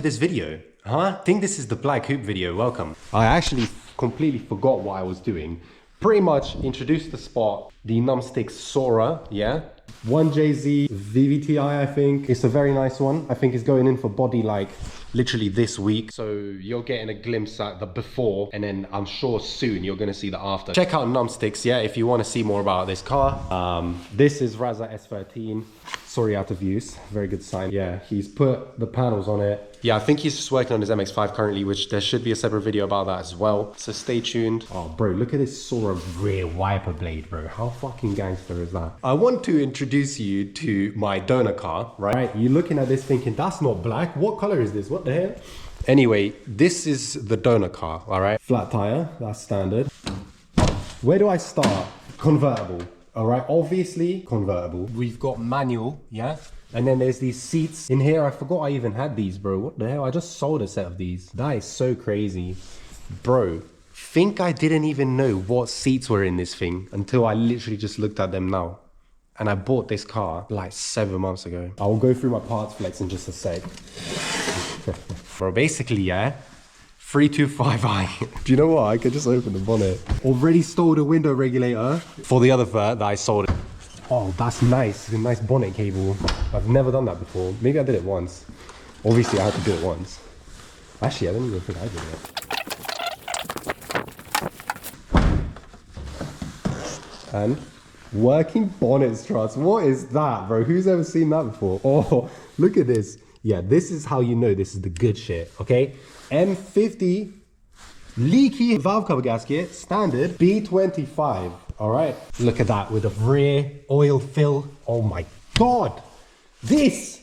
this video. Huh? I think this is the black coupe video. Welcome. I actually completely forgot what I was doing. Pretty much introduced the spot, the numbstick Sora, yeah? 1JZ VVTi, I think. It's a very nice one. I think it's going in for body like literally this week. So you're getting a glimpse at the before, and then I'm sure soon you're gonna see the after. Check out numbsticks, yeah, if you wanna see more about this car. This is Raza S13. Sorry, out of use. Very good sign. Yeah, he's put the panels on it. Yeah, I think he's just working on his MX-5 currently, which there should be a separate video about that as well. So stay tuned. Oh, bro, look at this Sora rear wiper blade, bro. How fucking gangster is that? I want to introduce you to my donor car, right? You're looking at this thinking, that's not black. What color is this? What the hell? Anyway, this is the donor car, all right? Flat tire, that's standard. Where do I start? Convertible. All right, obviously convertible. We've got manual, yeah? And then there's these seats in here. I forgot I even had these, bro. What the hell? I just sold a set of these. That is so crazy. Bro, think I didn't even know what seats were in this thing until I literally just looked at them now. And I bought this car like 7 months ago. I will go through my parts flex in just a sec. Bro, basically, yeah? 325i. Do you know what? I could just open the bonnet. Already stole the window regulator for the other vert that I sold. Oh, that's nice. It's a nice bonnet cable. I've never done that before. Maybe I did it once. Obviously, I had to do it once. Actually, I don't even think I did it. And working bonnet struts. What is that, bro? Who's ever seen that before? Oh, look at this. Yeah, this is how you know this is the good shit, okay? M50 leaky valve cover gasket, standard B25, all right? Look at that with a rear oil fill. Oh my God. This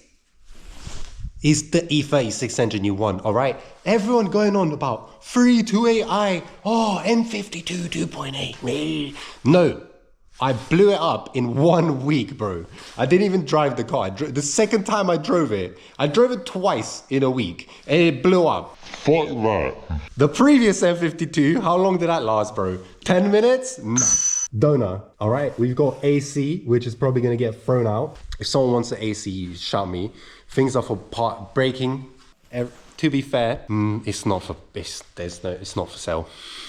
is the E36 engine you want, all right? Everyone going on about 328i, oh, M52 2.8. No. I blew it up in 1 week, bro. I didn't even drive the car. The second time I drove it twice in a week, and it blew up. Fuck that. The previous M52, how long did that last, bro? 10 minutes? Nah. Donor, all right? We've got AC, which is probably gonna get thrown out. If someone wants the AC, shout me. Things are for part braking. To be fair, it's not for sale.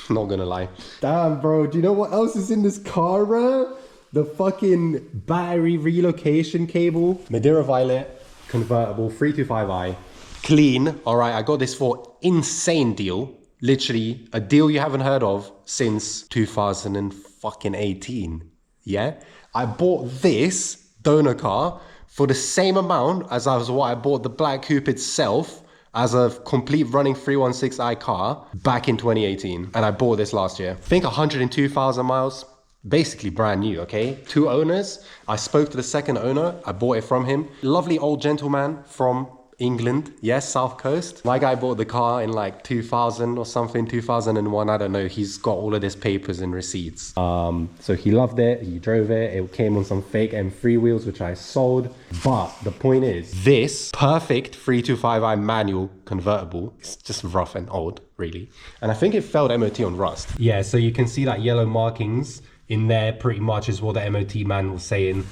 Not gonna lie. Damn, bro. Do you know what else is in this car, bro? The fucking battery relocation cable. Madeira Violet, convertible, 325i. Clean. All right, I got this for insane deal. Literally a deal you haven't heard of since 2018. Yeah? I bought this donor car for the same amount as what I bought the black coupe itself as a complete running 316i car back in 2018. And I bought this last year. I think 102,000 miles, basically brand new, okay? 2 owners. I spoke to the second owner. I bought it from him. Lovely old gentleman from England, yes, South Coast. My guy bought the car in like 2000 or something, 2001, I don't know. He's got all of his papers and receipts. So he loved it, he drove it. It came on some fake M3 wheels, which I sold. But the point is, this perfect 325i manual convertible is just rough and old, really. And I think it failed MOT on rust. Yeah, so you can see that yellow markings in there pretty much is what the MOT man was saying.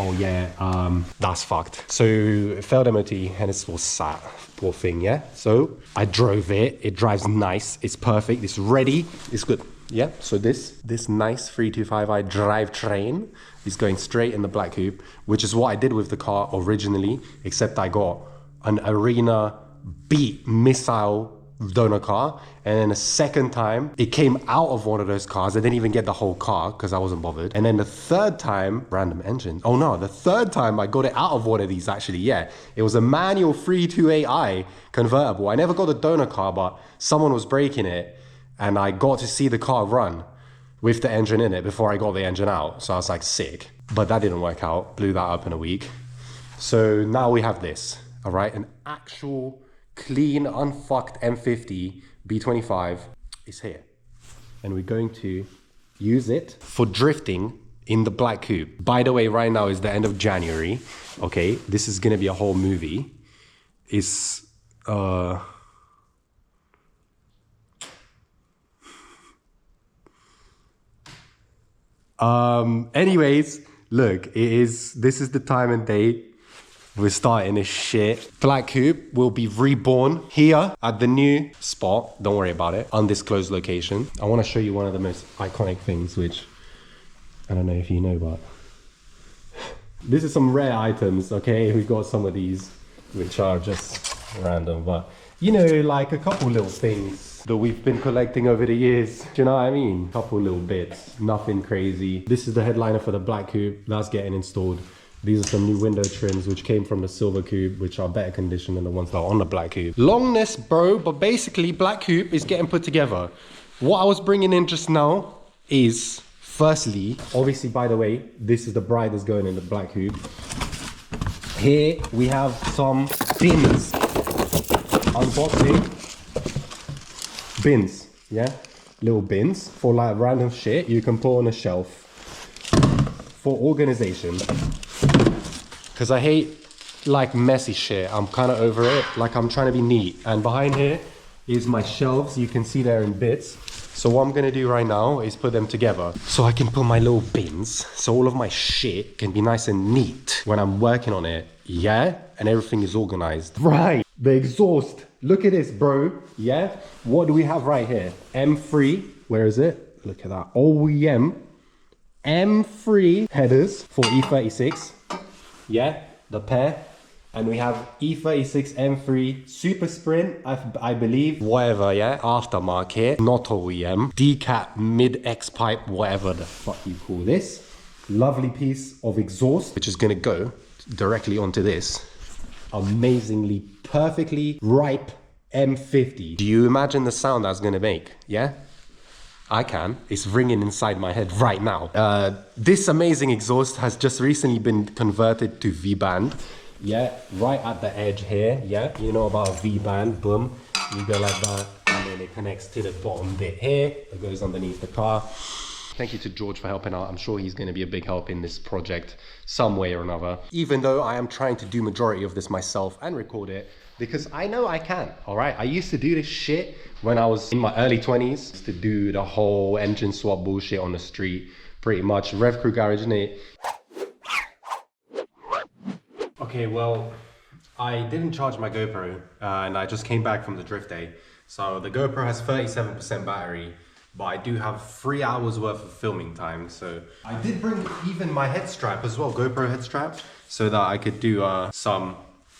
Oh yeah, that's fucked. So it failed MOT and it's all sat, poor thing, yeah? So I drove it, it drives nice, it's perfect, it's ready, it's good, yeah? So this nice 325i drivetrain is going straight in the black coupe, which is what I did with the car originally, except I got an Arena beat missile donor car, and then a second time it came out of one of those cars. I didn't even get the whole car because I wasn't bothered. And then the third time, random engine. Oh no, the third time I got it out of one of these actually, yeah. It was a manual 328i convertible. I never got the donor car, but someone was braking it and I got to see the car run with the engine in it before I got the engine out. So I was like, sick. But that didn't work out, blew that up in a week. So now we have this, all right? An actual clean, unfucked M50 B25 is here. And we're going to use it for drifting in the black coupe. By the way, right now is the end of January. Okay, this is gonna be a whole movie. It's, anyways, look, this is the time and date. We're starting this shit. Black coupe will be reborn here at the new spot. Don't worry about it. Undisclosed location. I want to show you one of the most iconic things, which I don't know if you know, but this is some rare items, okay? We've got some of these, which are just random, but you know, like a couple little things that we've been collecting over the years. Do you know what I mean? Couple little bits, nothing crazy. This is the headliner for the black coupe. That's getting installed. These are some new window trims which came from the silver coupe, which are better condition than the ones that are on the black coupe. Longness, bro, but basically black coupe is getting put together. What I was bringing in just now is, firstly, obviously, by the way, this is the bride that's going in the black coupe. Here we have some bins. Unboxing. Bins, yeah? Little bins for like random shit you can put on a shelf for organization. Because I hate like messy shit. I'm kind of over it. Like I'm trying to be neat. And behind here is my shelves. You can see they're in bits. So what I'm gonna do right now is put them together so I can put my little bins, so all of my shit can be nice and neat when I'm working on it, yeah? And everything is organized. Right, the exhaust. Look at this, bro, yeah? What do we have right here? M3, where is it? Look at that, OEM M3 headers for E36, yeah? The pair. And we have E36 M3 Super Sprint, I believe. Whatever, yeah? Aftermarket, not OEM. Decat, mid-X pipe, whatever the fuck you call this. Lovely piece of exhaust, which is gonna go directly onto this amazingly, perfectly ripe M50. Do you imagine the sound that's gonna make, yeah? I can. It's ringing inside my head right now. This amazing exhaust has just recently been converted to V-band. Yeah, right at the edge here, yeah? You know about V-band, boom. You go like that, and then it connects to the bottom bit here. It goes underneath the car. Thank you to George for helping out. I'm sure he's gonna be a big help in this project some way or another. Even though I am trying to do majority of this myself and record it, because I know I can, all right? I used to do this shit when I was in my early 20s, to do the whole engine swap bullshit on the street, pretty much. Rev Crew Garage, innit? Okay, well, I didn't charge my GoPro and I just came back from the drift day. So the GoPro has 37% battery, but I do have 3 hours worth of filming time. So I did bring even my head strap as well, GoPro head strap, so that I could do some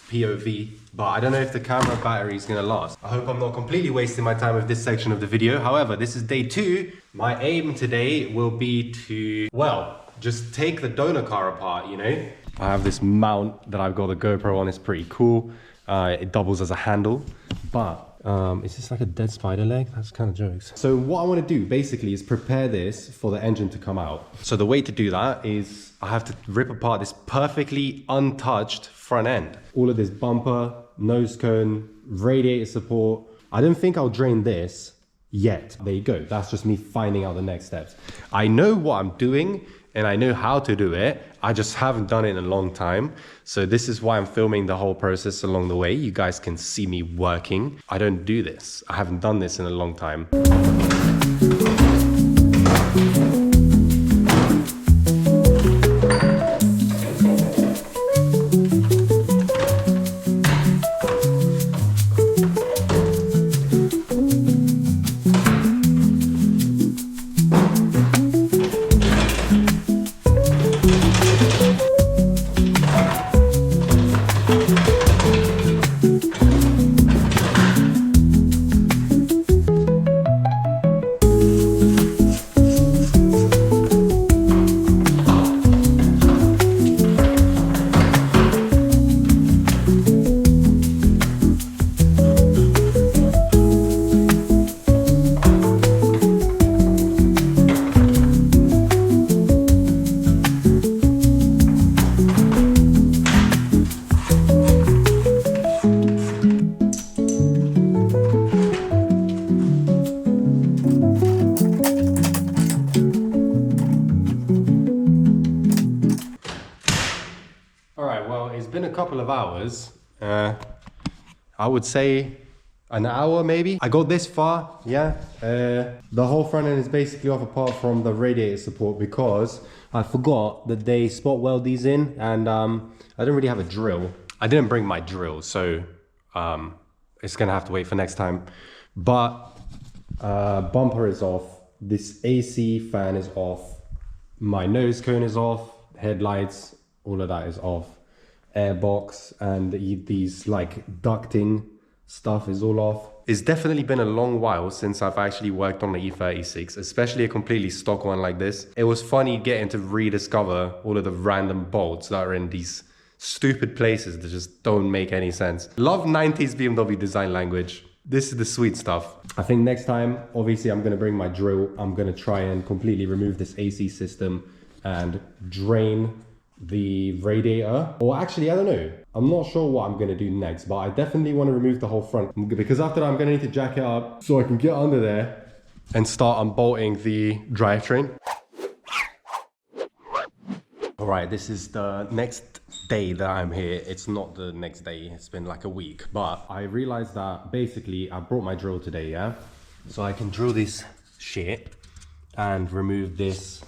POV, but I don't know if the camera battery is gonna last. I hope I'm not completely wasting my time with this section of the video. However, this is day 2. My aim today will be to, well, just take the donor car apart, you know? I have this mount that I've got the GoPro on. It's pretty cool. It doubles as a handle, but is this like a dead spider leg? That's kind of jokes. So what I want to do basically is prepare this for the engine to come out. So the way to do that is I have to rip apart this perfectly untouched front end. All of this bumper, nose cone, radiator support. I don't think I'll drain this yet. There you go. That's just me finding out the next steps. I know what I'm doing and I know how to do it. I just haven't done it in a long time. So this is why I'm filming the whole process along the way. You guys can see me working. I don't do this. I haven't done this in a long time. Couple of hours. I would say an hour maybe. I got this far, yeah. The whole front end is basically off apart from the radiator support because I forgot that they spot weld these in, and I didn't really have a drill. I didn't bring my drill, so it's gonna have to wait for next time. But bumper is off, this AC fan is off, my nose cone is off, headlights, all of that is off, airbox and these like ducting stuff is all off. It's definitely been a long while since I've actually worked on the E36, especially a completely stock one like this. It was funny getting to rediscover all of the random bolts that are in these stupid places that just don't make any sense. Love 90s BMW design language. This is the sweet stuff. I think next time, obviously I'm gonna bring my drill. I'm gonna try and completely remove this AC system and drain the radiator. Or actually, I don't know. I'm not sure what I'm gonna do next, but I definitely wanna remove the whole front because after that I'm gonna need to jack it up so I can get under there and start unbolting the drivetrain. All right, this is the next day that I'm here. It's not the next day, it's been like a week, but I realized that basically I brought my drill today, yeah? So I can drill this shit and remove this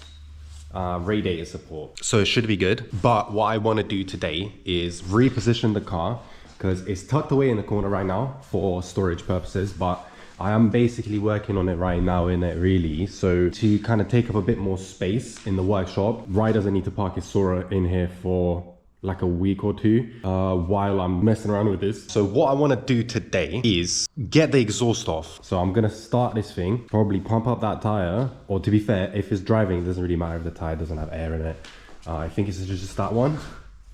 radiator support. So it should be good. But what I want to do today is reposition the car because it's tucked away in the corner right now for storage purposes, but I am basically working on it right now in it really. So to kind of take up a bit more space in the workshop, Rai doesn't need to park his Sora in here for like a week or two while I'm messing around with this. So what I want to do today is get the exhaust off. So I'm gonna start this thing, probably pump up that tire, or to be fair, if it's driving, it doesn't really matter if the tire doesn't have air in it. I think it's just that one.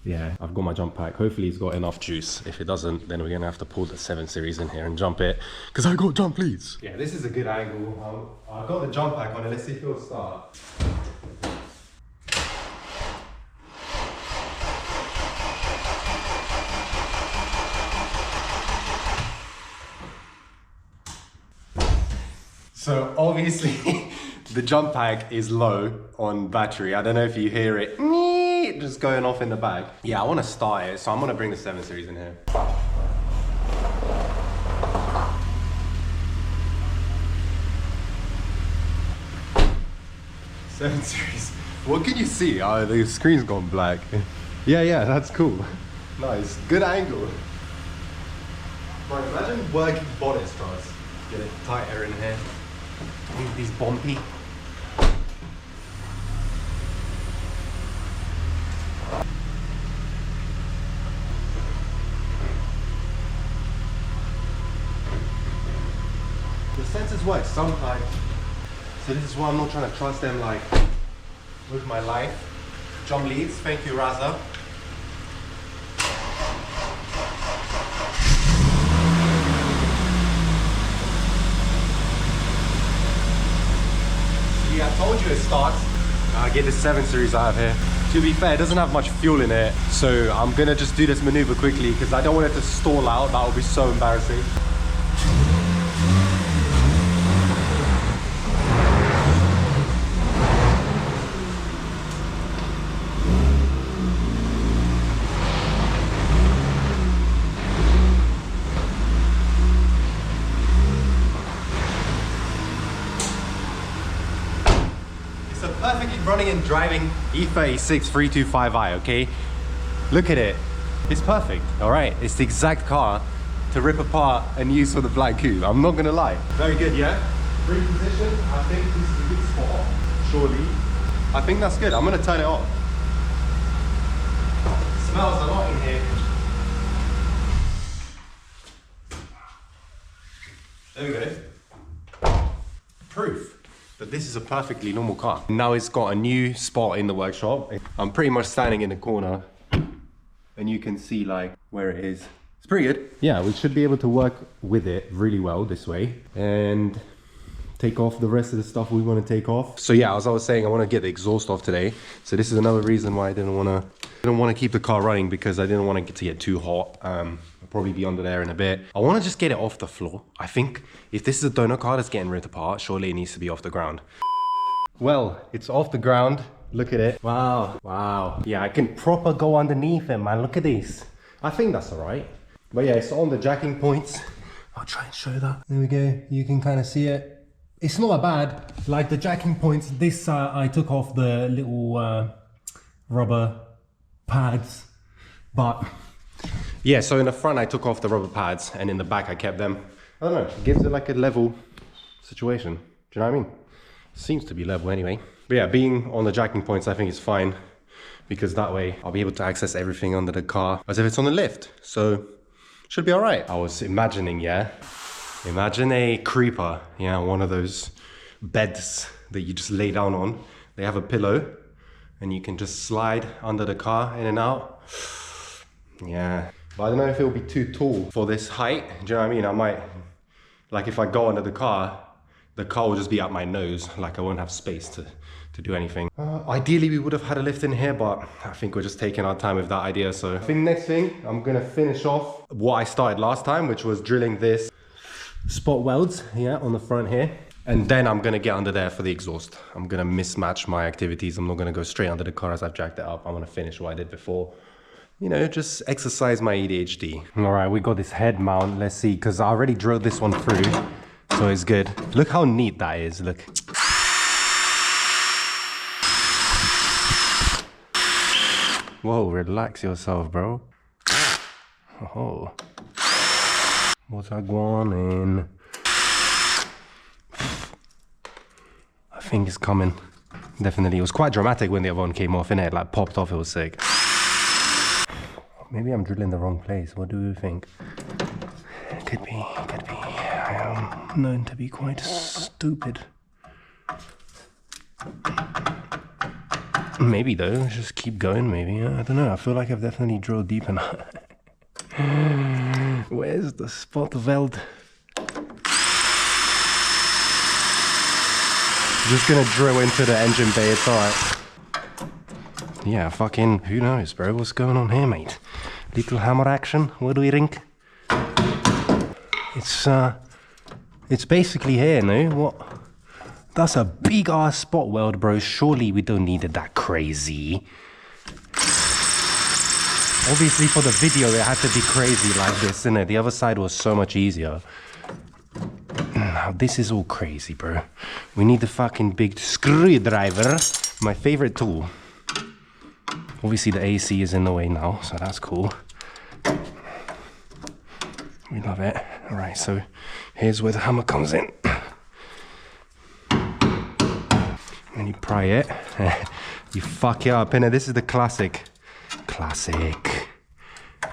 Yeah, I've got my jump pack. Hopefully it's got enough juice. If it doesn't, then we're gonna have to pull the 7 Series in here and jump it, because I got jump leads. Yeah, this is a good angle. I've got the jump pack on it. Let's see if it'll start. So obviously the jump pack is low on battery. I don't know if you hear it just going off in the back. Yeah, I want to start it, so I'm going to bring the 7 Series in here. Seven Series. What can you see? Oh, the screen's gone black. Yeah, that's cool. Nice, good angle. Right, imagine working bonnet struts. Get it tighter in here. Leave these bumpy. The sensors work sometimes, so this is why I'm not trying to trust them like with my life. Jump leads, thank you Raza. I told you it starts. I get the 7 Series I have here. To be fair, it doesn't have much fuel in it, so I'm gonna just do this maneuver quickly because I don't want it to stall out. That would be so embarrassing. Perfectly running and driving E36 325i, okay? Look at it. It's perfect, all right? It's the exact car to rip apart and use for the black coupe. I'm not gonna lie. Very good, yeah? Reposition, I think this is a good spot, surely. I think that's good. I'm gonna turn it off. It smells a lot in here. There we go. Proof that this is a perfectly normal car. Now it's got a new spot in the workshop. I'm pretty much standing in the corner and you can see like where it is. It's pretty good. Yeah, we should be able to work with it really well this way and take off the rest of the stuff we want to take off. So yeah, as I was saying, I want to get the exhaust off today. So this is another reason why I didn't want to keep the car running, because I didn't want it to get too hot. I'll probably be under there in a bit. I want to just get it off the floor. I think if this is a donut car that's getting ripped apart, surely it needs to be off the ground. Well, it's off the ground. Look at it. Wow. Yeah, I can proper go underneath it, man. Look at this. I think that's all right. But yeah, it's on the jacking points. I'll try and show that. There we go. You can kind of see it. It's not that bad. Like the jacking points, this I took off the little rubber pads, but yeah, so in the front I took off the rubber pads and in the back I kept them. I don't know, it gives it like a level situation. Do you know what I mean? Seems to be level anyway. But yeah, being on the jacking points I think is fine, because that way I'll be able to access everything under the car as if it's on the lift. So should be all right. I was imagining, yeah, imagine a creeper, yeah, one of those beds that you just lay down on. They have a pillow and you can just slide under the car in and out. Yeah, but I don't know if it'll be too tall for this height. Do you know what I mean? I might, like if I go under the car will just be at my nose. Like I won't have space to do anything. Ideally we would have had a lift in here, but I think we're just taking our time with that idea. So I think next thing, I'm gonna finish off what I started last time, which was drilling this spot welds, yeah, on the front here. And then I'm gonna get under there for the exhaust. I'm gonna mismatch my activities. I'm not gonna go straight under the car as I've jacked it up. I'm gonna finish what I did before. You know, just exercise my ADHD. All right, we got this head mount. Let's see, because I already drilled this one through, so it's good. Look how neat that is, look. Whoa, relax yourself, bro. Oh. What's that going in? I think it's coming. Definitely. It was quite dramatic when the other one came off, innit? It like popped off, it was sick. Maybe I'm drilling the wrong place. What do you think? Could be, could be. I am known to be quite stupid. Maybe though, just keep going maybe. I don't know, I feel like I've definitely drilled deep enough. Where's the spot weld? Just gonna drill into the engine bay, it's alright. Yeah, fucking, who knows, bro? What's going on here, mate? Little hammer action, what do we think? It's basically here, no? What? That's a big ass spot weld, bro. Surely we don't need it that crazy. Obviously for the video it had to be crazy like this, innit? The other side was so much easier. Now this is all crazy, bro. We need the fucking big screwdriver. My favorite tool. Obviously the AC is in the way now, so that's cool. We love it. Alright, so here's where the hammer comes in. And you pry it. You fuck it up, innit? This is the classic. Classic.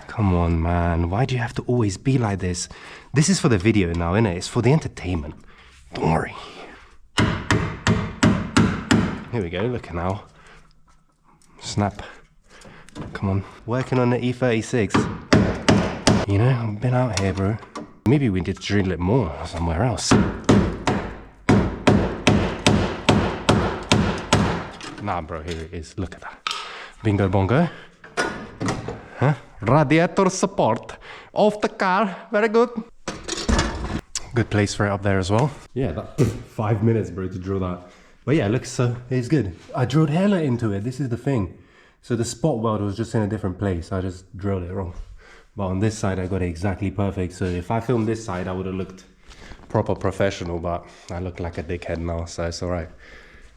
Come on, man. Why do you have to always be like this? This is for the video now, innit? It's for the entertainment. Don't worry. Here we go, look at now. Snap. Come on. Working on the E36. You know, I've been out here, bro. Maybe we need to drill it more somewhere else. Nah, bro, here it is. Look at that. Bingo bongo. Huh? Radiator support of the car. Very good. Good place for it up there as well. Yeah, that 5 minutes, bro, to drill that. But yeah, look, so it's good. I drilled hella into it. This is the thing. So the spot weld was just in a different place. I just drilled it wrong. But on this side, I got it exactly perfect. So if I filmed this side, I would have looked proper professional, but I look like a dickhead now, so it's all right.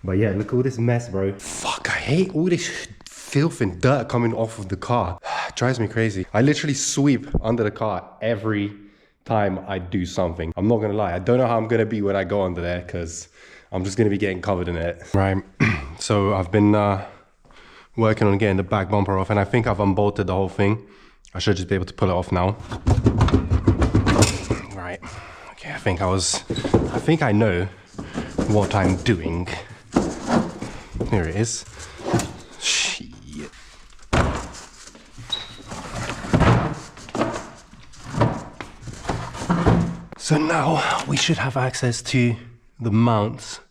But yeah, look at all this mess, bro. Fuck, I hate all this filth and dirt coming off of the car. It drives me crazy. I literally sweep under the car every time I do something. I'm not gonna lie. I don't know how I'm gonna be when I go under there, because I'm just gonna be getting covered in it. Right, so I've been working on getting the back bumper off, and I think I've unbolted the whole thing. I should just be able to pull it off now. Right, okay, I think I know what I'm doing. Here it is. Shit. So now we should have access to the mounts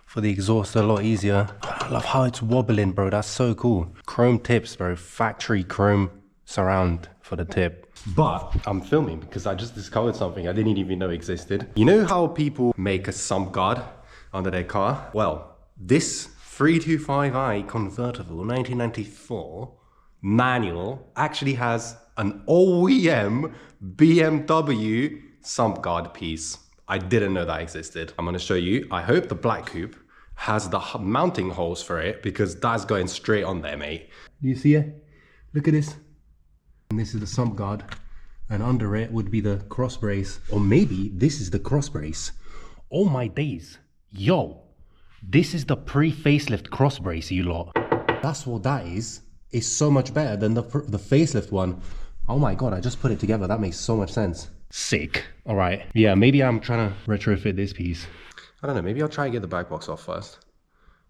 for the exhaust a lot easier. I love how it's wobbling, bro. That's so cool. Chrome tips, bro. Factory chrome surround for the tip. But I'm filming because I just discovered something I didn't even know existed. You know how people make a sump guard under their car? Well, this 325i convertible 1994 manual actually has an OEM BMW sump guard piece. I didn't know that existed. I'm gonna show you. I hope the black coupe has the mounting holes for it, because that's going straight on there, mate. Do you see it? Look at this. And this is the sump guard. And under it would be the cross brace. Or maybe this is the cross brace. Oh my days. Yo, this is the pre-facelift cross brace, you lot. That's what that is. It's so much better than the facelift one. Oh my God, I just put it together. That makes so much sense. Sick. All right. Yeah, maybe I'm trying to retrofit this piece. I don't know, maybe I'll try and get the back box off first.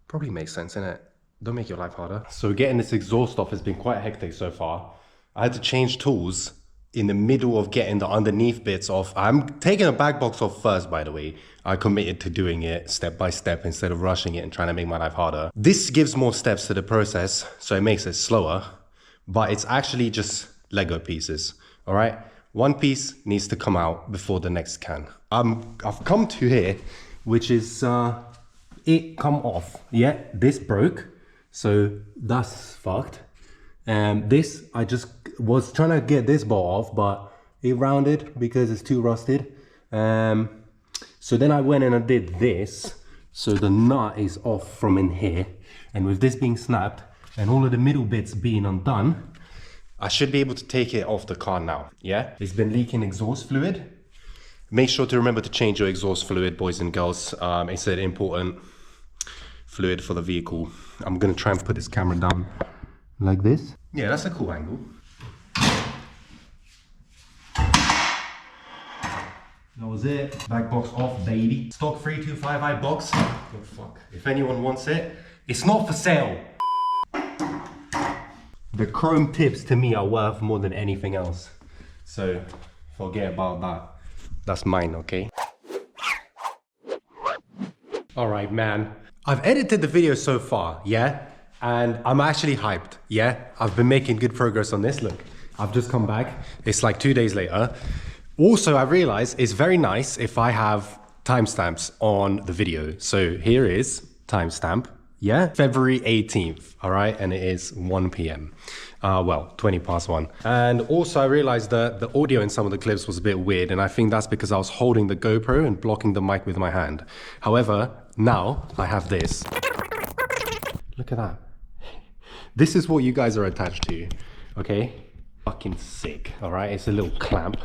Probably makes sense, innit? Don't make your life harder. So getting this exhaust off has been quite hectic so far. I had to change tools in the middle of getting the underneath bits off. I'm taking the back box off first, by the way. I committed to doing it step by step instead of rushing it and trying to make my life harder. This gives more steps to the process, so it makes it slower, but it's actually just Lego pieces, all right? One piece needs to come out before the next can. I've come to here, which is it come off. Yeah, this broke, so that's fucked. And this, I just was trying to get this bolt off, but it rounded because it's too rusted. So then I went and I did this, so the nut is off from in here, and with this being snapped and all of the middle bits being undone, I should be able to take it off the car now. Yeah, it's been leaking exhaust fluid. Make sure to remember to change your exhaust fluid, boys and girls. It's an important fluid for the vehicle. I'm gonna try and put this camera down like this. Yeah, that's a cool angle. That was it. Back box off, baby. Stock 325i box. Oh fuck. If anyone wants it, it's not for sale. The chrome tips to me are worth more than anything else. So forget about that. That's mine, okay? All right, man. I've edited the video so far, yeah? And I'm actually hyped, yeah? I've been making good progress on this. Look, I've just come back. It's like 2 days later. Also, I realized it's very nice if I have timestamps on the video. So here is timestamp, yeah? February 18th, all right? And it is 1 p.m. Well, 20 past 1. And also I realized that the audio in some of the clips was a bit weird, and I think that's because I was holding the GoPro and blocking the mic with my hand. However, now I have this. Look at that. This is what you guys are attached to, okay? Fucking sick, all right? It's a little clamp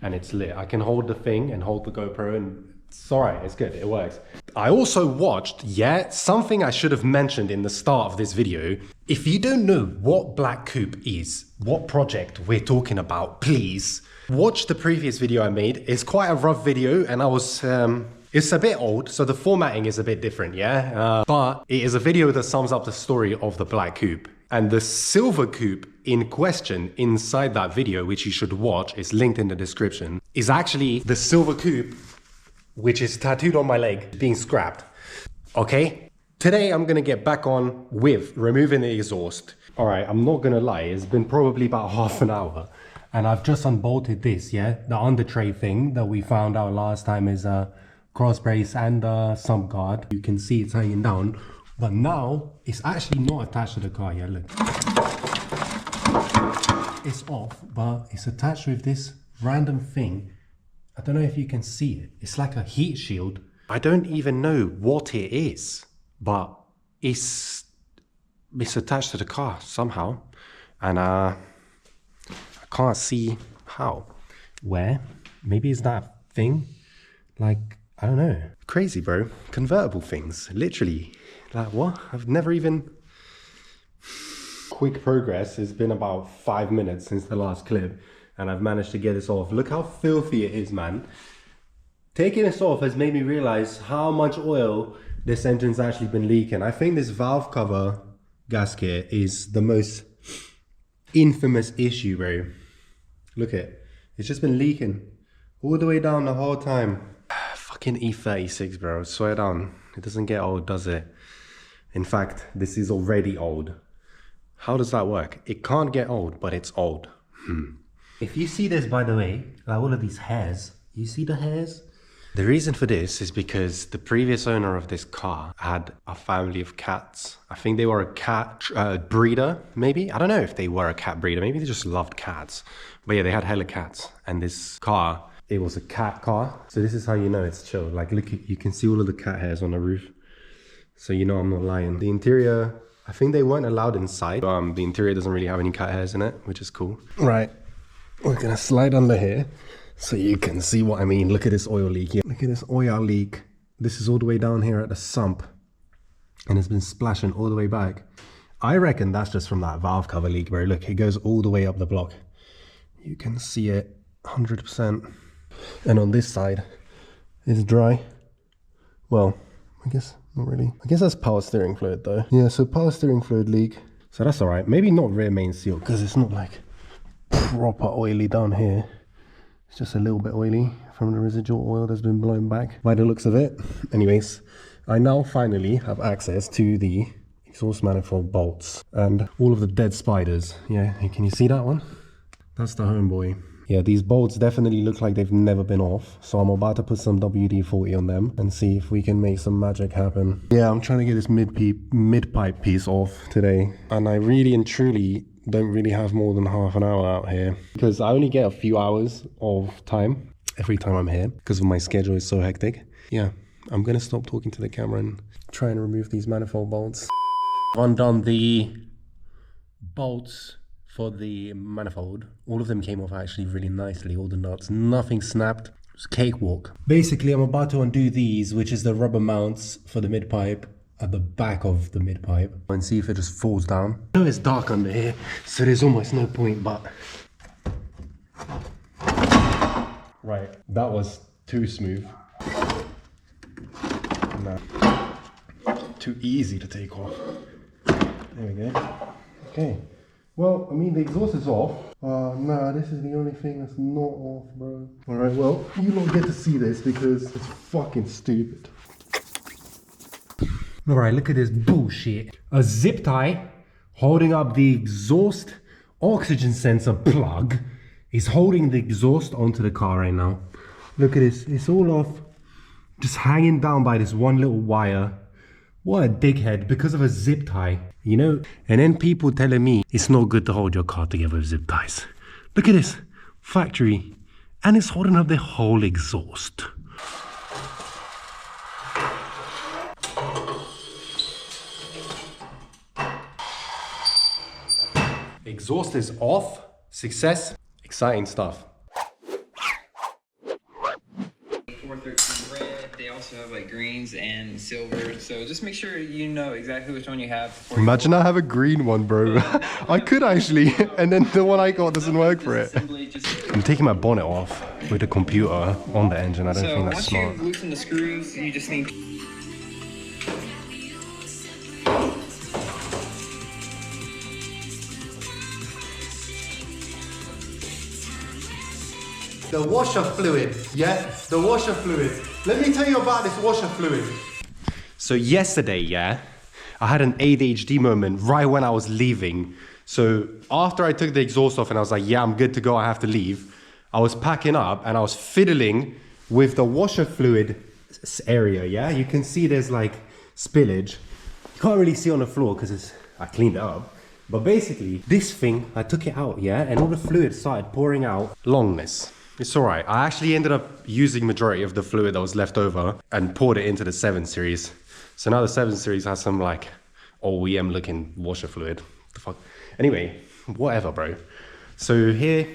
and it's lit. I can hold the thing and hold the GoPro, and it's all right, it's good, it works. I also watched, yeah, something I should have mentioned in the start of this video. If you don't know what Black Coupe is, what project we're talking about, please watch the previous video I made. It's quite a rough video, and I was, it's a bit old, so the formatting is a bit different, yeah? But it is a video that sums up the story of the Black Coupe. And the silver coupe in question inside that video, which you should watch, is linked in the description, is actually the silver coupe, which is tattooed on my leg, being scrapped. Okay? Today, I'm gonna get back on with removing the exhaust. All right, I'm not gonna lie, it's been probably about half an hour, and I've just unbolted this, yeah? The under tray thing that we found out last time is a cross brace and a sump guard. You can see it's hanging down. But now, it's actually not attached to the car yet, look. It's off, but it's attached with this random thing. I don't know if you can see it. It's like a heat shield. I don't even know what it is, but it's attached to the car somehow. And I can't see how. Where? Maybe it's that thing? Like, I don't know. Crazy, bro. Convertible things, literally. Like what? I've never even... Quick progress. It's been about 5 minutes since the last clip, and I've managed to get this off. Look how filthy it is, man. Taking this off has made me realize how much oil this engine's actually been leaking. I think this valve cover gasket is the most infamous issue, bro. Look at it. It's just been leaking all the way down the whole time. Fucking E36, bro. Swear down. It doesn't get old, does it? In fact, this is already old. How does that work? It can't get old, but it's old. If you see this, by the way, like all of these hairs, you see the hairs? The reason for this is because the previous owner of this car had a family of cats. I think they were a cat breeder, maybe? I don't know if they were a cat breeder. Maybe they just loved cats. But yeah, they had hella cats. And this car it was a cat car. So this is how you know it's chill. Like look, you can see all of the cat hairs on the roof. So you know I'm not lying. The interior, I think they weren't allowed inside. The interior doesn't really have any cat hairs in it, which is cool. Right, we're gonna slide under here so you can see what I mean. Look at this oil leak here. Look at this oil leak. This is all the way down here at the sump. And it's been splashing all the way back. I reckon that's just from that valve cover leak, bro. Look, it goes all the way up the block. You can see it 100%. And on this side, it's dry. Well, I guess not really. I guess that's power steering fluid though. Yeah, so power steering fluid leak. So that's all right. Maybe not rear main seal because it's not like proper oily down here. It's just a little bit oily from the residual oil that's been blown back by the looks of it. Anyways, I now finally have access to the exhaust manifold bolts and all of the dead spiders. Yeah, can you see that one? That's the homeboy. Yeah, these bolts definitely look like they've never been off. So I'm about to put some WD-40 on them and see if we can make some magic happen. Yeah, I'm trying to get this mid-pipe piece off today. And I really and truly don't really have more than half an hour out here because I only get a few hours of time every time I'm here because of my schedule is so hectic. Yeah, I'm gonna stop talking to the camera and try and remove these manifold bolts. Undone the bolts for the manifold. All of them came off actually really nicely, all the nuts, nothing snapped. It's cakewalk. Basically, I'm about to undo these, which is the rubber mounts for the mid-pipe at the back of the mid-pipe and see if it just falls down. I know it's dark under here, so there's almost no point, but... Right, that was too smooth. No. Too easy to take off. There we go. Okay. Well, I mean, the exhaust is off. Nah, this is the only thing that's not off, bro. Alright, well, you don't get to see this because it's fucking stupid. Alright, look at this bullshit. A zip tie holding up the exhaust oxygen sensor plug is holding the exhaust onto the car right now. Look at this, it's all off. Just hanging down by this one little wire. What a dickhead, because of a zip tie, you know? And then people telling me it's not good to hold your car together with zip ties. Look at this, factory. And it's holding up the whole exhaust. Exhaust is off, success, exciting stuff. 413 red, they also have like greens and silver, so just make sure you know exactly which one you have. Imagine I have a green one, bro. I could actually, and then the one I got doesn't work for it. I'm taking my bonnet off with the computer on the engine. I don't think that's smart. Once you loosen the screws, you just need... The washer fluid, yeah? The washer fluid. Let me tell you about this washer fluid. So yesterday, yeah, I had an ADHD moment right when I was leaving. So after I took the exhaust off and I was like, yeah, I'm good to go, I have to leave. I was packing up and I was fiddling with the washer fluid area, yeah? You can see there's like spillage. You can't really see on the floor because I cleaned it up. But basically, this thing, I took it out, yeah? And all the fluid started pouring out. Longness. It's all right. I actually ended up using majority of the fluid that was left over and poured it into the 7 Series. So now the 7 Series has some like OEM looking washer fluid. The fuck? Anyway, whatever, bro. So here,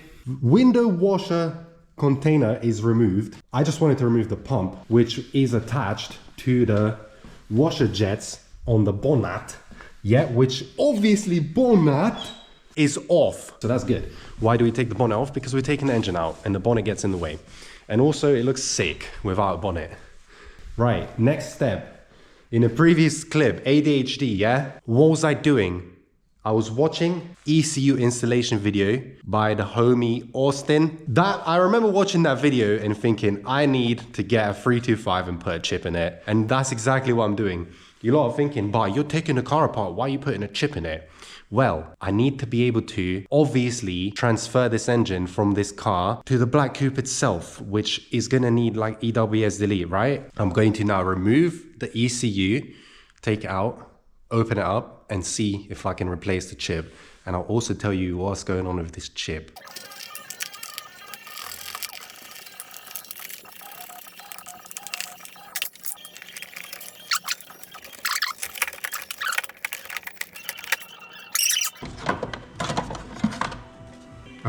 window washer container is removed. I just wanted to remove the pump, which is attached to the washer jets on the bonnet. Yeah, which obviously bonnet is off. So that's good. Why do we take the bonnet off? Because we're taking the engine out and the bonnet gets in the way. And also it looks sick without a bonnet. Right, next step. In a previous clip, ADHD, yeah? What was I doing? I was watching ECU installation video by the homie Austin. I remember watching that video and thinking, I need to get a 325 and put a chip in it. And that's exactly what I'm doing. You lot are thinking, but you're taking the car apart, why are you putting a chip in it? Well, I need to be able to obviously transfer this engine from this car to the black coupe itself, which is gonna need like EWS delete, right? I'm going to now remove the ECU, take it out, open it up and see if I can replace the chip. And I'll also tell you what's going on with this chip.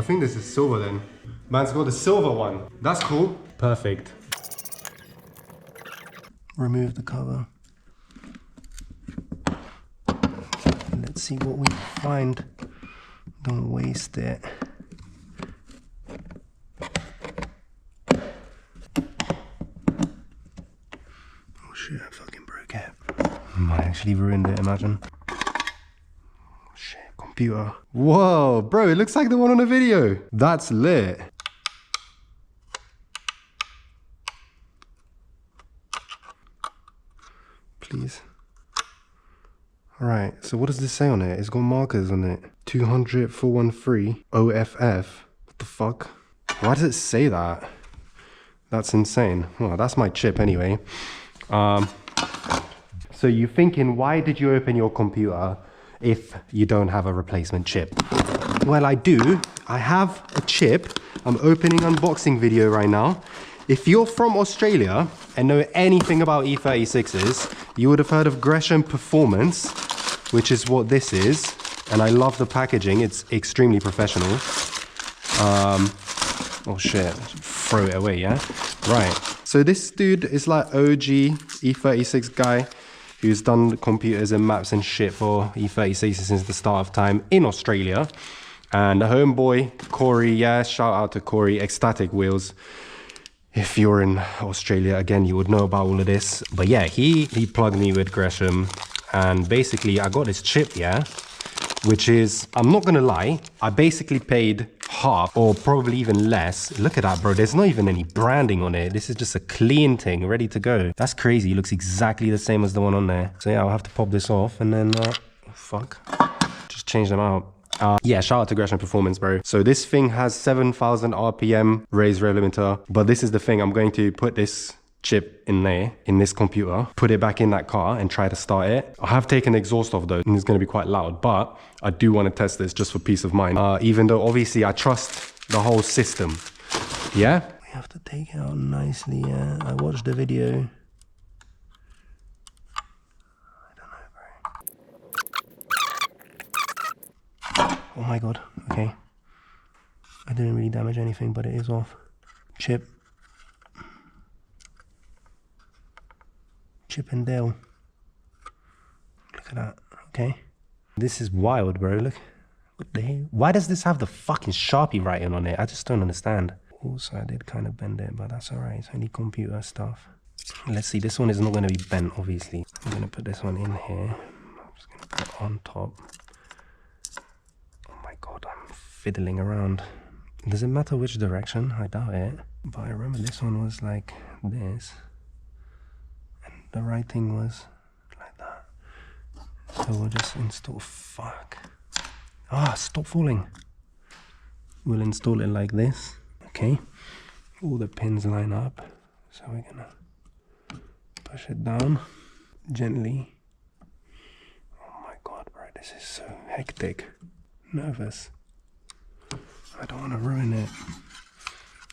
I think this is silver then. Man's got the silver one. That's cool. Perfect. Remove the cover. Let's see what we find. Don't waste it. Oh shit, I fucking broke it. I actually ruined it, imagine. Oh shit, computer. Whoa, bro, it looks like the one on the video. That's lit. Please. Alright, so what does this say on it? It's got markers on it. 200 413 OFF. What the fuck? Why does it say that? That's insane. Well, that's my chip anyway. So you're thinking, why did you open your computer if you don't have a replacement chip? Well, I do. I have a chip. I'm opening unboxing video right now. If you're from Australia and know anything about E36s, you would have heard of Gresham Performance, which is what this is. And I love the packaging. It's extremely professional. Oh shit, throw it away, yeah? Right. So this dude is like OG E36 guy who's done computers and maps and shit for E36 since the start of time in Australia. And the homeboy, Corey, yeah, shout out to Corey, Ecstatic Wheels. If you're in Australia, again, you would know about all of this. But yeah, he plugged me with Gresham. And basically, I got this chip, yeah, which is, I'm not gonna lie, I basically paid half or probably even less. Look at that, bro. There's not even any branding on it. This is just a clean thing, ready to go. That's crazy. It looks exactly the same as the one on there. So yeah, I'll have to pop this off and then, fuck, just change them out. Yeah, shout out to Gresham Performance, bro. So this thing has 7,000 RPM raised rev limiter, but this is the thing. I'm going to put this chip in there, in this computer, put it back in that car and try to start it. I have taken the exhaust off though, and it's going to be quite loud, but I do want to test this just for peace of mind. Even though obviously I trust the whole system. Yeah? We have to take it out nicely, yeah. I watched the video. Oh my god, okay. I didn't really damage anything, but it is off. Chip and Dale. Look at that, okay. This is wild, bro, look. What the hell? Why does this have the fucking Sharpie writing on it? I just don't understand. Also, I did kind of bend it, but that's alright. It's only computer stuff. Let's see, this one is not going to be bent, obviously. I'm going to put this one in here. I'm just going to put it on top. God, I'm fiddling around. Does it matter which direction? I doubt it. But I remember this one was like this. And the writing was like that. So we'll just install, fuck. Stop falling. We'll install it like this. Okay. All the pins line up. So we're gonna push it down gently. Oh my God, bro, this is so hectic. Nervous. I don't want to ruin it.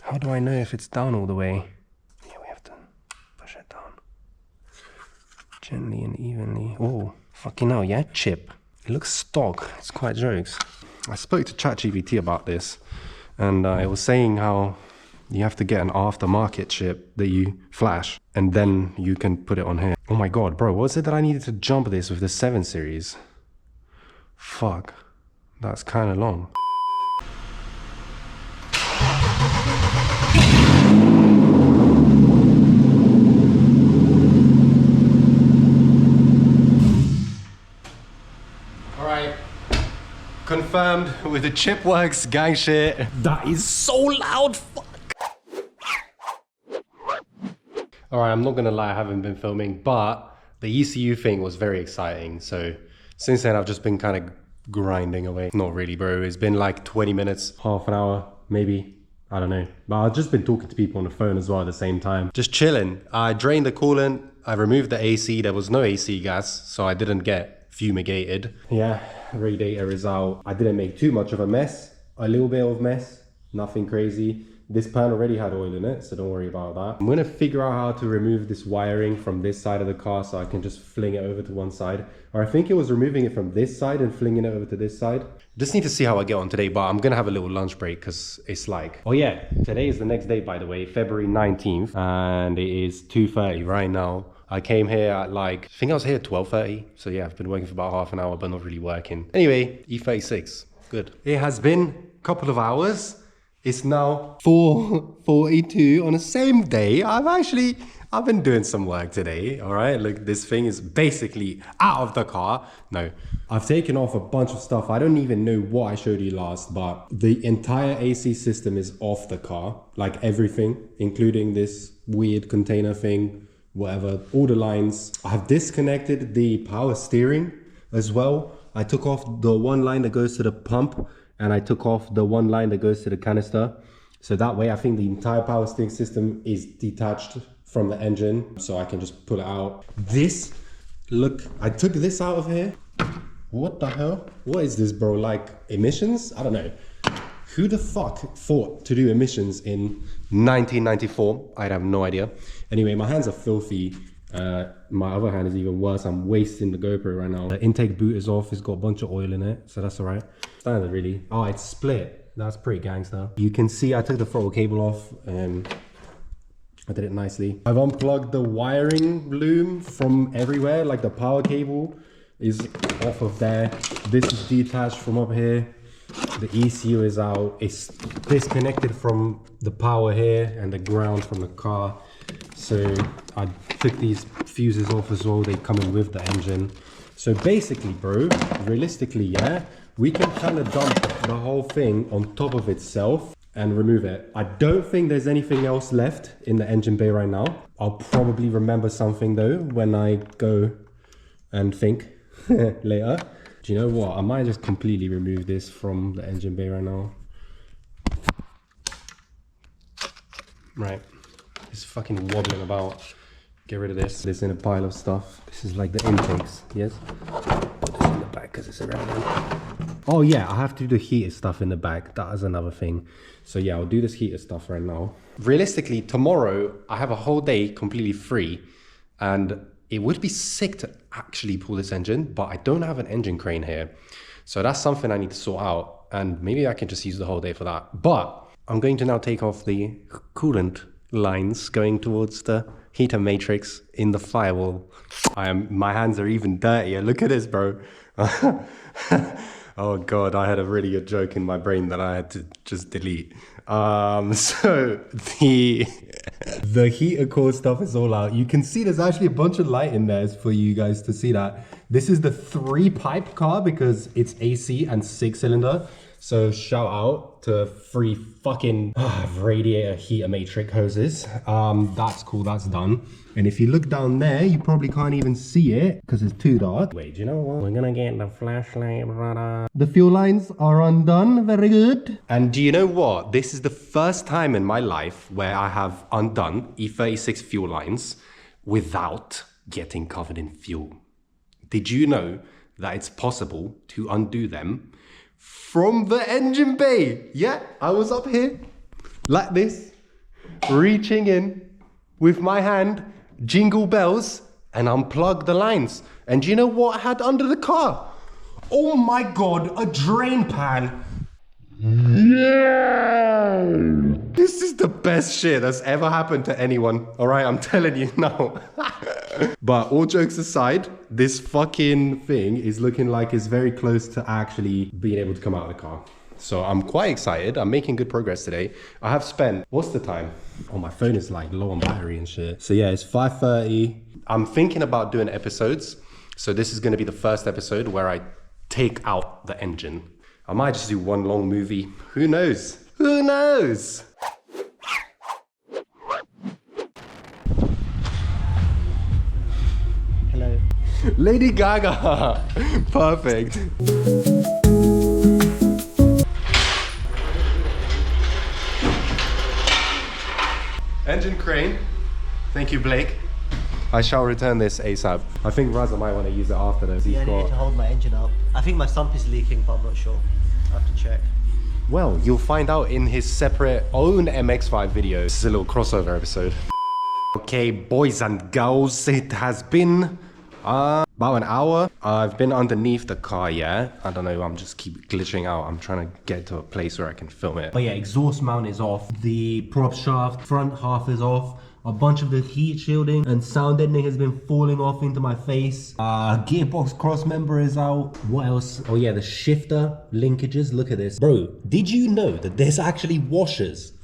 How do I know if it's down all the way? Yeah, we have to push it down gently and evenly. Oh, fucking hell, yeah, chip. It looks stock. It's quite jokes. I spoke to ChatGPT about this, and it was saying how you have to get an aftermarket chip that you flash, and then you can put it on here. Oh my God, bro, what was it that I needed to jump this with the 7 series? Fuck. That's kind of long. Alright. Confirmed with the chip works, gang shit. That is so loud, fuck. Alright, I'm not gonna lie, I haven't been filming, but the ECU thing was very exciting. So since then I've just been kind of grinding away. Not really, bro. It's been like 20 minutes, half an hour, maybe. I don't know. But I've just been talking to people on the phone as well at the same time. Just chilling. I drained the coolant. I removed the AC. There was no AC gas, so I didn't get fumigated. Yeah, radiator is out. I didn't make too much of a mess. A little bit of mess. Nothing crazy. This pan already had oil in it, so don't worry about that. I'm gonna figure out how to remove this wiring from this side of the car so I can just fling it over to one side. Or I think it was removing it from this side and flinging it over to this side. Just need to see how I get on today, but I'm gonna have a little lunch break because it's like, oh yeah, today is the next day, by the way, February 19th, and it is 2:30 right now. I came here at like, I think I was here at 12:30. So yeah, I've been working for about half an hour, but not really working. Anyway, E36, good. It has been a couple of hours. It's now 4:42 on the same day. I've been doing some work today, all right? Look, this thing is basically out of the car. No, I've taken off a bunch of stuff. I don't even know what I showed you last, but the entire AC system is off the car. Like everything, including this weird container thing, whatever, all the lines. I've disconnected the power steering as well. I took off the one line that goes to the pump, and I took off the one line that goes to the canister. So that way I think the entire power steering system is detached from the engine, so I can just pull it out. This, look, I took this out of here. What the hell? What is this, bro? Like emissions? I don't know. Who the fuck thought to do emissions in 1994? I have no idea. Anyway, my hands are filthy. My other hand is even worse. I'm wasting the GoPro right now. The intake boot is off. It's got a bunch of oil in it, so that's all right. Standard, really. Oh, it's split. That's pretty gangster. You can see I took the throttle cable off and I did it nicely. I've unplugged the wiring loom from everywhere. Like the power cable is off of there. This is detached from up here. The ECU is out. It's disconnected from the power here and the ground from the car. So I took these fuses off as well. They come in with the engine. So basically, bro, realistically, yeah, we can kind of dump the whole thing on top of itself and remove it. I don't think there's anything else left in the engine bay right now. I'll probably remember something though when I go and think later. Do you know what? I might just completely remove this from the engine bay right now. Right. It's fucking wobbling about. Get rid of this. This in a pile of stuff. This is like the intakes, yes? Put this in the back because it's around. Oh yeah, I have to do the heater stuff in the back. That is another thing. So yeah, I'll do this heater stuff right now. Realistically, tomorrow I have a whole day completely free, and it would be sick to actually pull this engine, but I don't have an engine crane here. So that's something I need to sort out, and maybe I can just use the whole day for that. But I'm going to now take off the coolant lines going towards the heater matrix in the firewall. My hands are even dirtier. Look at this, bro. Oh God, I had a really good joke in my brain that I had to just delete. So the heater core stuff is all out. You can see there's actually a bunch of light in there for you guys to see that. This is the 3-pipe car because it's AC and 6-cylinder. So shout out to 3 fucking Radiator heater matrix hoses. That's cool, that's done. And if you look down there, you probably can't even see it because it's too dark. Wait, do you know what? We're gonna get the flashlight, brother. The fuel lines are undone, very good. And do you know what? This is the first time in my life where I have undone E36 fuel lines without getting covered in fuel. Did you know that it's possible to undo them from the engine bay? Yeah, I was up here like this, reaching in with my hand, jingle bells, and unplug the lines. And do you know what I had under the car? Oh my God, a drain pan. Yeah! This is the best shit that's ever happened to anyone. All right, I'm telling you now. But all jokes aside, this fucking thing is looking like it's very close to actually being able to come out of the car. So I'm quite excited. I'm making good progress today. I have spent, what's the time? Oh, my phone is like low on battery and shit. So yeah, it's 5:30. I'm thinking about doing episodes. So this is gonna be the first episode where I take out the engine. I might just do one long movie. Who knows? Who knows? Hello. Lady Gaga. Perfect. Engine crane. Thank you, Blake. I shall return this ASAP. I think Raza might want to use it after this. Yeah, I need to hold my engine up. I think my sump is leaking, but I'm not sure. I have to check. Well, you'll find out in his separate own MX-5 video. This is a little crossover episode. Okay, boys and girls, it has been about an hour. I've been underneath the car, yeah. I don't know, I'm just keep glitching out. I'm trying to get to a place where I can film it. But yeah, exhaust mount is off. The prop shaft, front half is off. A bunch of the heat shielding and sound deadening has been falling off into my face. Gearbox cross member is out. What else? Oh yeah, the shifter linkages. Look at this. Bro, did you know that there's actually washers?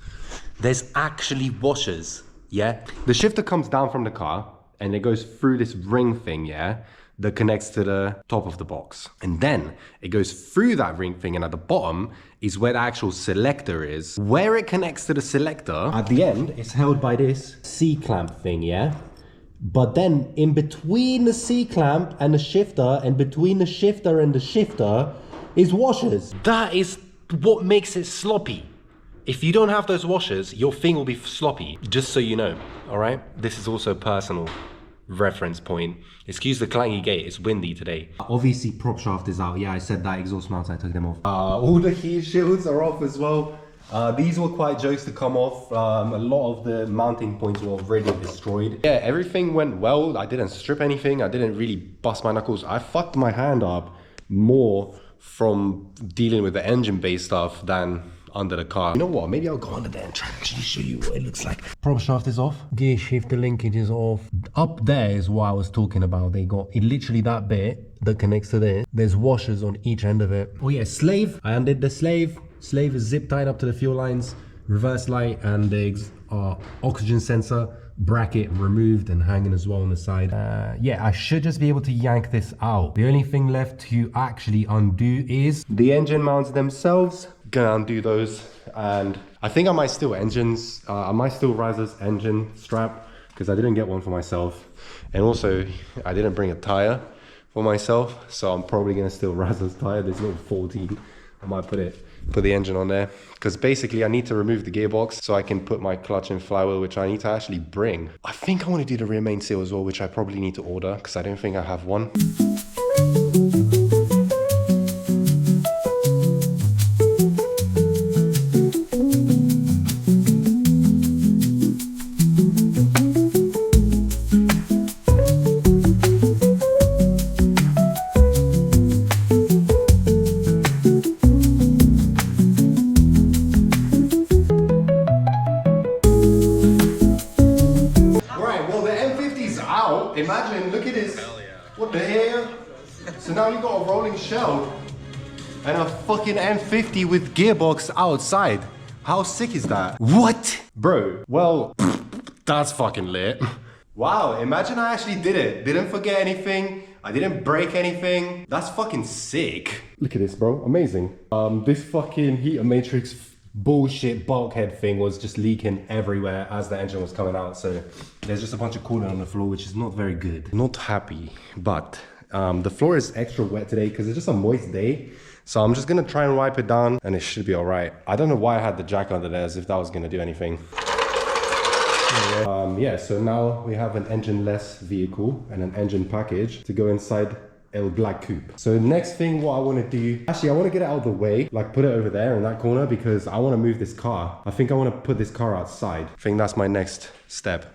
There's actually washers, yeah? The shifter comes down from the car and it goes through this ring thing, yeah? That connects to the top of the box. And then it goes through that ring thing, and at the bottom is where the actual selector is. Where it connects to the selector, at the end, it's held by this C-clamp thing, yeah? But then in between the C-clamp and the shifter, and between the shifter and the shifter, is washers. That is what makes it sloppy. If you don't have those washers, your thing will be sloppy, just so you know, all right? This is also personal reference point. Excuse the clangy gate, it's windy today. Obviously prop shaft is out. Yeah, I said that. Exhaust mounts, I took them off. All the heat shields are off as well. These were quite jokes to come off. A lot of the mounting points were already destroyed. Yeah, everything went well. I didn't strip anything. I didn't really bust my knuckles. I fucked my hand up more from dealing with the engine bay stuff than under the car. You know what? Maybe I'll go under there and try to actually show you what it looks like. Prop shaft is off. Gear shifter linkage is off. Up there is what I was talking about. They got it literally that bit that connects to this. There's washers on each end of it. Oh yeah, slave. I undid the slave. Slave is zip tied up to the fuel lines. Reverse light and the oxygen sensor bracket removed and hanging as well on the side. Yeah, I should just be able to yank this out. The only thing left to actually undo is the engine mounts themselves. Gonna undo those, and I think I might steal Raz's engine strap because I didn't get one for myself, and also I didn't bring a tire for myself, so I'm probably gonna steal Raz's tire. There's little 14. I might put the engine on there because basically I need to remove the gearbox so I can put my clutch and flywheel, which I need to actually bring. I think I want to do the rear main seal as well, which I probably need to order because I don't think I have one. Imagine, look at this. Hell yeah. What the hell? So now you got a rolling shell and a fucking M50 with gearbox outside. How sick is that? What? Bro, well, that's fucking lit. Wow, imagine I actually did it. Didn't forget anything. I didn't break anything. That's fucking sick. Look at this, bro. Amazing. This fucking heater matrix bullshit bulkhead thing was just leaking everywhere as the engine was coming out, so there's just a bunch of coolant on the floor, which is not very good. Not happy, but the floor is extra wet today because it's just a moist day, so I'm just gonna try and wipe it down and it should be all right. I don't know why I had the jack under there as if that was gonna do anything. Yeah, so now we have an engine-less vehicle and an engine package to go inside El Black Coupe. So next thing what I want to do, actually I want to get it out of the way, like put it over there in that corner because I want to move this car. I think I want to put this car outside. I think that's my next step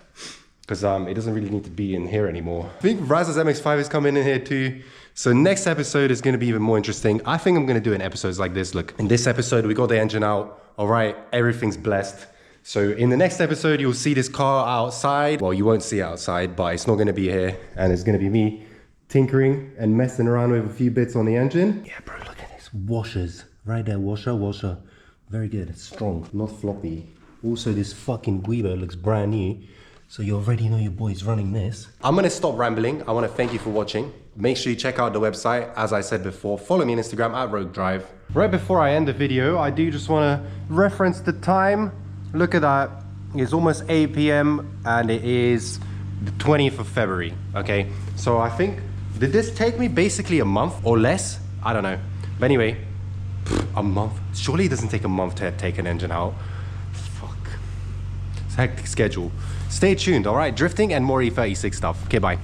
because it doesn't really need to be in here anymore. I think Raz's MX-5 is coming in here too. So next episode is going to be even more interesting. I think I'm going to do an episodes like this. Look, in this episode we got the engine out. All right, everything's blessed. So in the next episode you'll see this car outside. Well, you won't see it outside, but it's not going to be here and it's going to be me tinkering and messing around with a few bits on the engine. Yeah, bro, look at this. Washers. Right there, washer. Very good. It's strong, not floppy. Also, this fucking Guibo looks brand new, so you already know your boy's running this. I'm gonna stop rambling. I want to thank you for watching. Make sure you check out the website. As I said before, follow me on Instagram at Rogue Drive. Right before I end the video, I do just want to reference the time. Look at that. It's almost 8 p.m. and it is the 20th of February. Okay, so I think, did this take me basically a month or less? I don't know. But anyway, a month? Surely it doesn't take a month to take an engine out. Fuck. It's a hectic schedule. Stay tuned, all right? Drifting and more E36 stuff. Okay, bye.